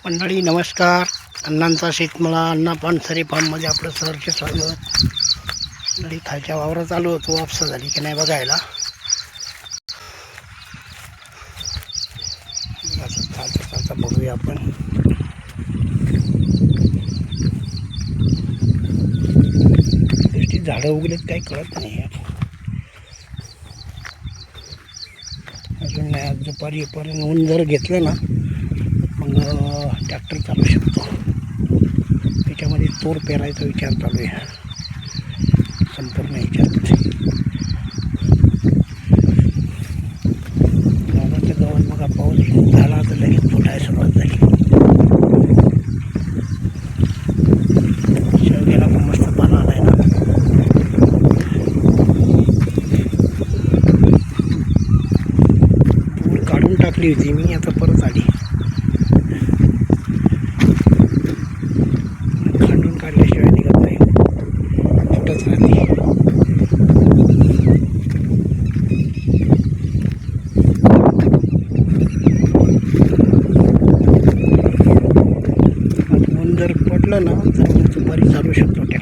मंडळी नमस्कार. अण्णांचा शेतमळा अण्णा पानसरे फार्ममध्ये आपलं सहर्ष स्वागत. मंडळी खालच्या वावरात आलो होतो, वापसा झाली की नाही बघायला. असं चालता चालता बघूया आपण. नुसती झाडं उगलेत काही कळत नाही. अजून नाही, आज दुपारी पर्यंत ऊन जर घेतलं ना मग ट्रॅक्टर चालू शकतो. त्याच्यामध्ये तूर पेरायचा विचार चालू आहे संपूर्ण ह्याच्यात. गावाच्या गावात बघा पाऊस झाला तर लगेच फुटायला सुरुवात झाली. शेवग्याला पण मस्त पाला आलाय ना. तूर काढून टाकली होती मी, आता परत आली. खांडून काढल्याशिवाय निघत नाही, फुटत राहते. ऊन जर पडलं ना तर दुपारी चालू शकतो ट्रॅक्टर.